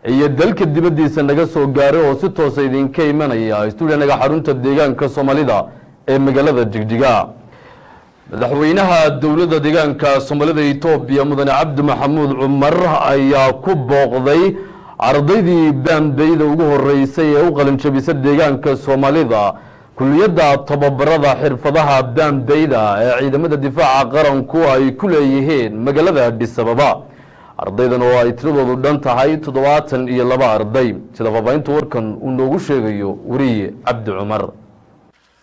iyo dalka dibadiisa naga soo gaaray oo si toos ah idinka imanaya stuudiyaga xarunta deegaanka Soomaalida ee magaalada Jigjiga madaxweynaha dawladda deegaanka Soomaalida Itoobiya mudane Cabdi Maxamuud Cumar ayaa ku booqday ardaydii baanbayda ugu horeysay ee u qalin jabisay deegaanka Soomaalida kulliyadda tababarada xirfadaha baanbayda ee ciidamada difaaca qaranku ay ku leeyihiin magaalada Addis Ababa ardaydan oo ay tiradoodu dhan tahay 72 arday sida faafaynta warkan uu noogu sheegayo wariye Cabdi Cumar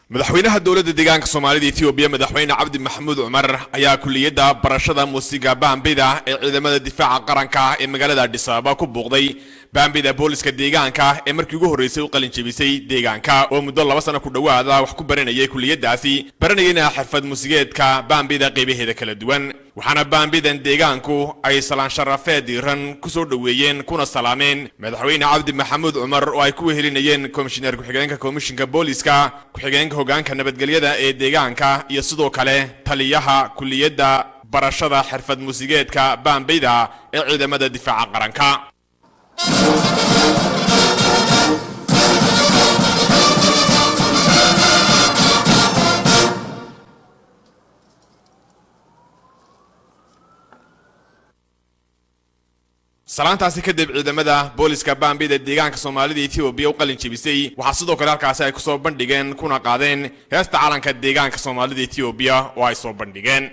madaxweynaha dawladda deegaanka Soomaalida Itoobiya madaxweyne Cabdi Maxamuud Cumar ayaa kulliyadda barashada muusiga baanbayda ee ciidamada difaaca qaranka ee magaalada Addis Ababa ku booqday baanbayda booliska deegaanka ee markii ugu horeysay u qalin jabisay deegaanka oo muddo 2 sano ku dhawaad wax ku baranayay kulliyadaasi baranayna xirfad muusigeedka baanbayda qaybaheeda kala duwan waxaana baanbaydan deegaanku ay salaan sharafeed diiran ku soo dhaweeyeen kuna salaameen madaxweyne Cabdi Maxamuud Cumar oo ay ku wehelinayeen komishineer ku-xigeenka komishinka booliska ku-xigeenka hoggaanka nabadgelyada ee deegaanka iyo sidoo kale taliyaha kulliyadda barashada xirfad muusigeedka baanbayda ee ciidamada difaaca qaranka salaantaasi kadib ciidamada booliska baanbayda deegaanka Soomaalida Itoobiya u qalin jabisay waxa sidoo kale halkaas ay ku soo bandhigeen kuna qaadeen heesta calanka deegaanka Soomaalida Itoobiya oo ay soo bandhigeen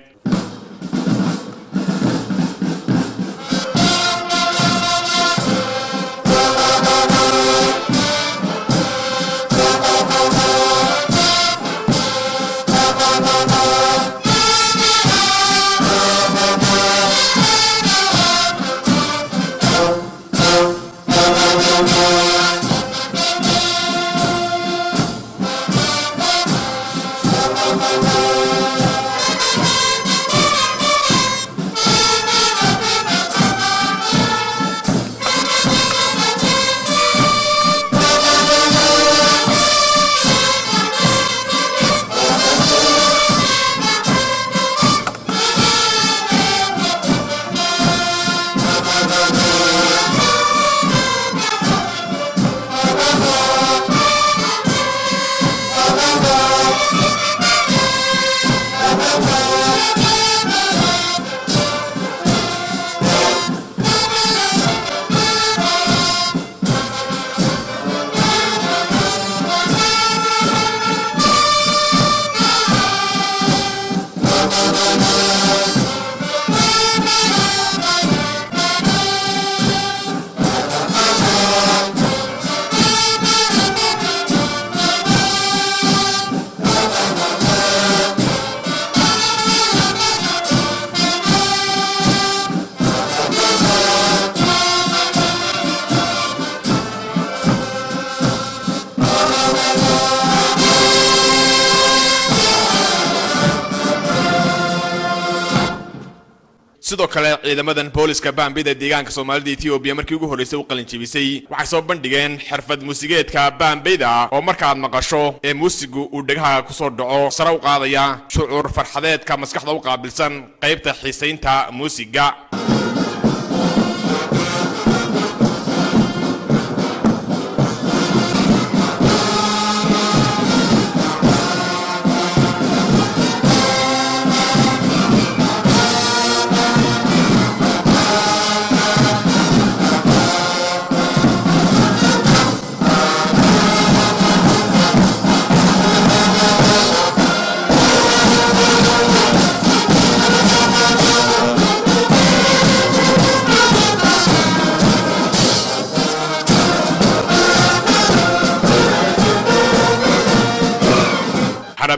sidoo kale ciidamadan booliska baanbayda deegaanka Soomaalida Itoobiya markii ugu horeysay u qalin jabisay waxay soo bandhigeen xirfad muusigeedka baanbayda oo markaad maqasho ee muusigu uu dhagaha ku soo dhaco sare u qaadaya shucuur farxadeedka maskaxda u qaabilsan qaybta xiisaynta muusiga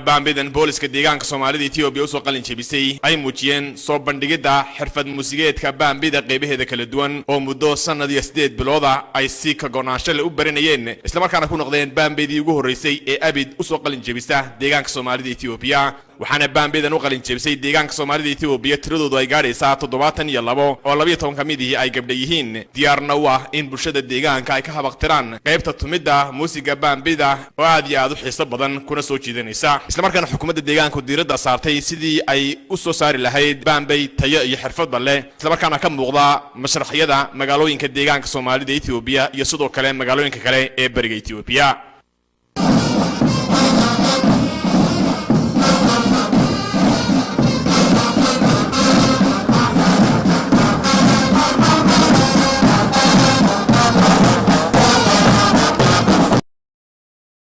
baanbaydan booliska deegaanka Soomaalida Itoobiya u soo qalin jabisay ay muujiyeen soo bandhigida xirfad muusigeedka baanbayda qaybaheeda kala duwan oo muddo sanad iyo 8 bilood ay si ka go'naansho u baranayeen isla markaana ku noqdeen baanbaydii ugu horeysay ee abid u soo qalin jabisa deegaanka Soomaalida Itoobiya waxaana baambaydan u qalin jebisay deegaanka Soomaalida Itoobiya tiradoodu ay gaadhaysaa 72 oo 12 ka mid ay gabdho yihiin diyaarna u ah in bulshada deegaanka ay ka habaqtiraan qaybta tumida muusiga baambayda oo aad iyo aad u xiiso badan kuna soo jiidanaysa isla markaana xukuumadda deegaanka diiradda saartay sidii ay u soo saari lahayd baambay tayo iyo xirfad leh isla markaana ka muuqda mashraxyada magaalooyinka deegaanka Soomaalida Itoobiya iyo sidoo kale magaalooyinka kale ee bariga Itoobiya